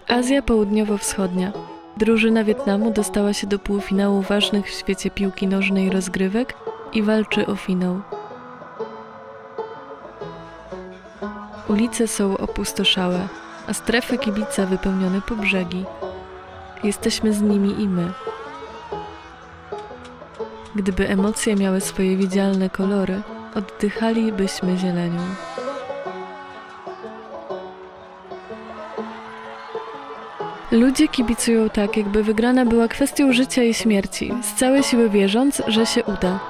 Azja Południowo-Wschodnia. Drużyna Wietnamu dostała się do półfinału ważnych w świecie piłki nożnej rozgrywek i walczy o finał. Ulice są opustoszałe, a strefy kibica wypełnione po brzegi. Jesteśmy z nimi i my. Gdyby emocje miały swoje widzialne kolory, oddychalibyśmy zielenią. Ludzie kibicują tak, jakby wygrana była kwestią życia i śmierci, z całej siły wierząc, że się uda.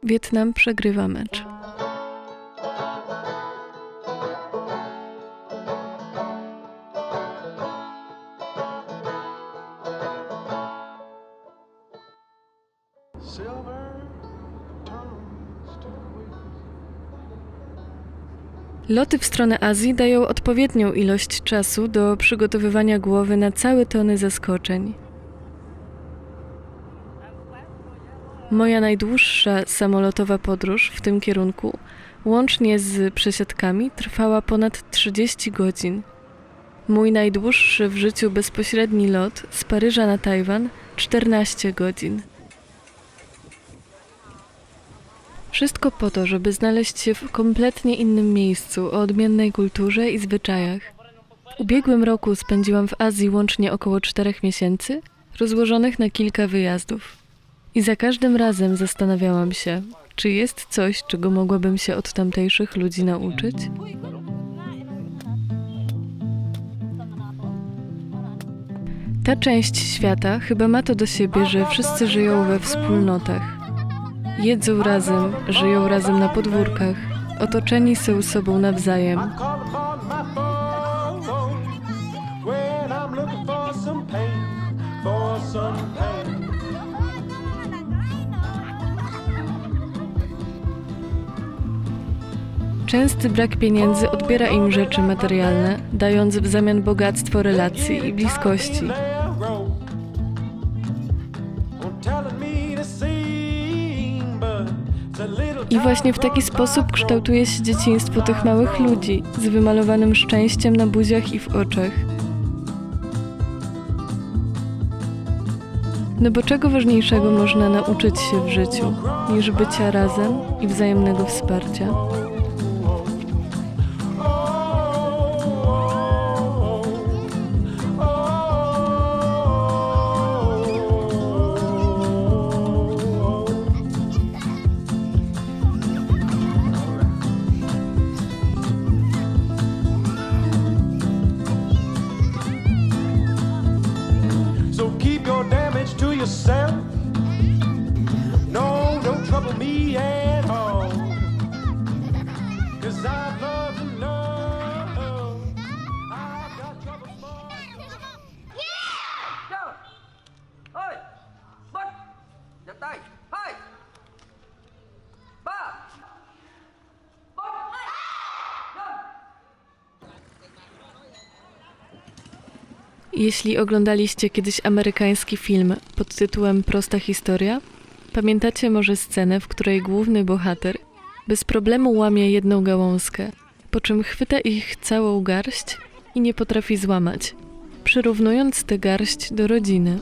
Wietnam przegrywa mecz. Loty w stronę Azji dają odpowiednią ilość czasu do przygotowywania głowy na całe tony zaskoczeń. Moja najdłuższa samolotowa podróż w tym kierunku, łącznie z przesiadkami, trwała ponad 30 godzin. Mój najdłuższy w życiu bezpośredni lot z Paryża na Tajwan 14 godzin. Wszystko po to, żeby znaleźć się w kompletnie innym miejscu, o odmiennej kulturze i zwyczajach. W ubiegłym roku spędziłam w Azji łącznie około 4 miesięcy, rozłożonych na kilka wyjazdów. I za każdym razem zastanawiałam się, czy jest coś, czego mogłabym się od tamtejszych ludzi nauczyć? Ta część świata chyba ma to do siebie, że wszyscy żyją we wspólnotach. Jedzą razem, żyją razem na podwórkach, otoczeni są sobą nawzajem. Częsty brak pieniędzy odbiera im rzeczy materialne, dając w zamian bogactwo relacji i bliskości. I właśnie w taki sposób kształtuje się dzieciństwo tych małych ludzi, z wymalowanym szczęściem na buziach i w oczach. No bo czego ważniejszego można nauczyć się w życiu, niż bycia razem i wzajemnego wsparcia? No, don't trouble me at all. 'Cause I love to know I've got trouble small. Go! Ôi! Bật! Giật tay! Hai! Ba! Bật! Năm! Jeśli oglądaliście kiedyś amerykański film pod tytułem Prosta historia, pamiętacie może scenę, w której główny bohater bez problemu łamie jedną gałązkę, po czym chwyta ich całą garść i nie potrafi złamać, przyrównując tę garść do rodziny.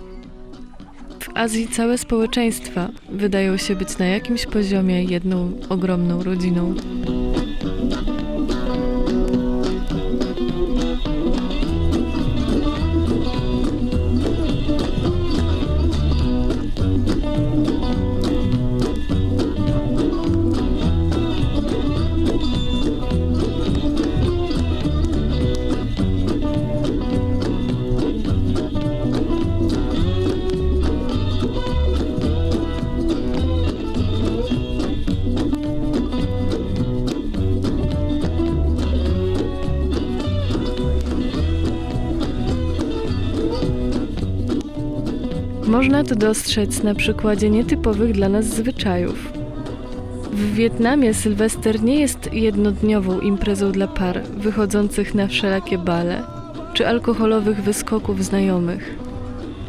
W Azji całe społeczeństwa wydają się być na jakimś poziomie jedną ogromną rodziną. Można to dostrzec na przykładzie nietypowych dla nas zwyczajów. W Wietnamie Sylwester nie jest jednodniową imprezą dla par wychodzących na wszelakie bale czy alkoholowych wyskoków znajomych.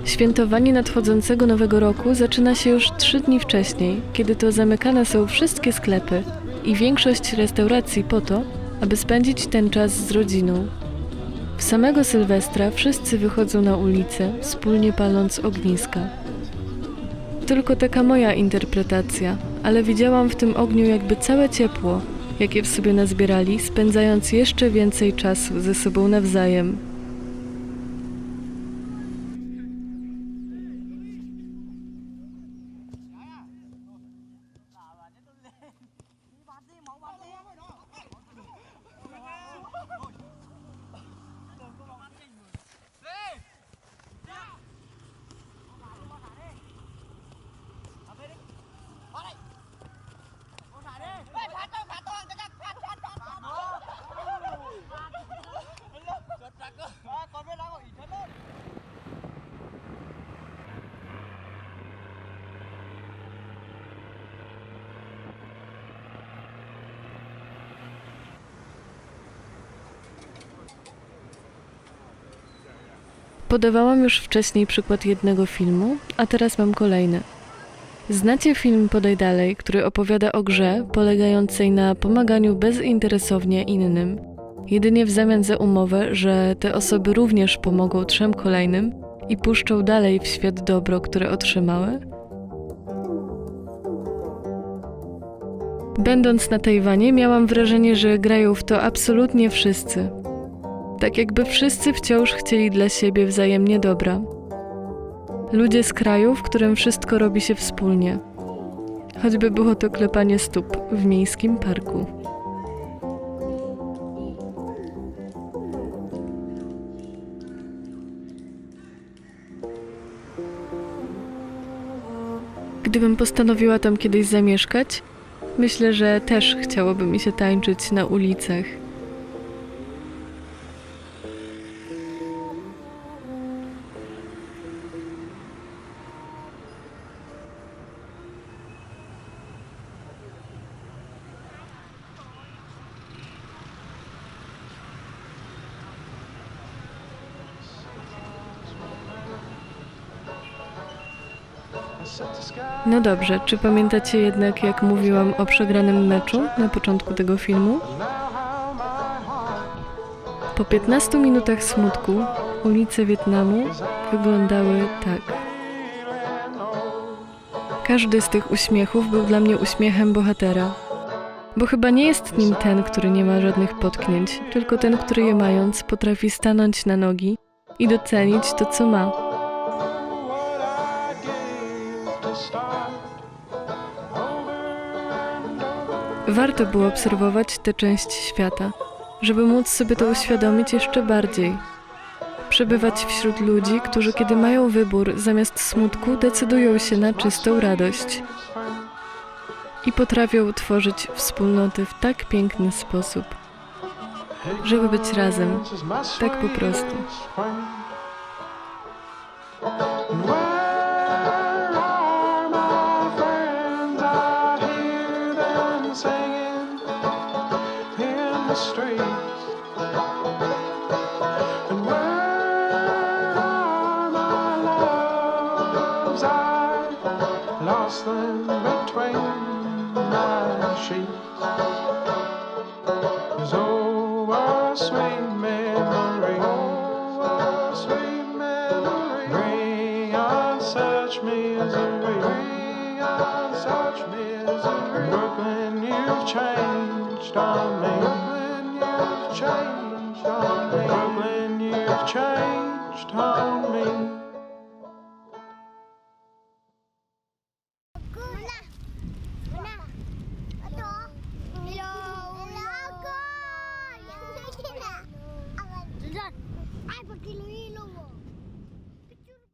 Świętowanie nadchodzącego Nowego Roku zaczyna się już 3 dni wcześniej, kiedy to zamykane są wszystkie sklepy i większość restauracji po to, aby spędzić ten czas z rodziną. W samego Sylwestra wszyscy wychodzą na ulicę, wspólnie paląc ogniska. Tylko taka moja interpretacja, ale widziałam w tym ogniu jakby całe ciepło, jakie w sobie nazbierali, spędzając jeszcze więcej czasu ze sobą nawzajem. Podawałam już wcześniej przykład jednego filmu, a teraz mam kolejny. Znacie film Podaj dalej, który opowiada o grze polegającej na pomaganiu bezinteresownie innym, jedynie w zamian za umowę, że te osoby również pomogą 3 kolejnym i puszczą dalej w świat dobro, które otrzymały? Będąc na Tajwanie, miałam wrażenie, że grają w to absolutnie wszyscy. Tak jakby wszyscy wciąż chcieli dla siebie wzajemnie dobra. Ludzie z kraju, w którym wszystko robi się wspólnie. Choćby było to klepanie stóp w miejskim parku. Gdybym postanowiła tam kiedyś zamieszkać, myślę, że też chciałoby mi się tańczyć na ulicach. No dobrze, czy pamiętacie jednak, jak mówiłam o przegranym meczu na początku tego filmu? Po 15 minutach smutku ulice Wietnamu wyglądały tak. Każdy z tych uśmiechów był dla mnie uśmiechem bohatera. Bo chyba nie jest nim ten, który nie ma żadnych potknięć, tylko ten, który je mając potrafi stanąć na nogi i docenić to, co ma. Warto było obserwować tę część świata, żeby móc sobie to uświadomić jeszcze bardziej. Przebywać wśród ludzi, którzy kiedy mają wybór, zamiast smutku decydują się na czystą radość. I potrafią tworzyć wspólnoty w tak piękny sposób, żeby być razem, tak po prostu. Lost them between my sheets. There's a sweet memory, sweet memory. Bring on such misery, bring on such misery. Brooklyn, you've changed on me. Brooklyn, you've changed on me. Brooklyn, you've changed on me.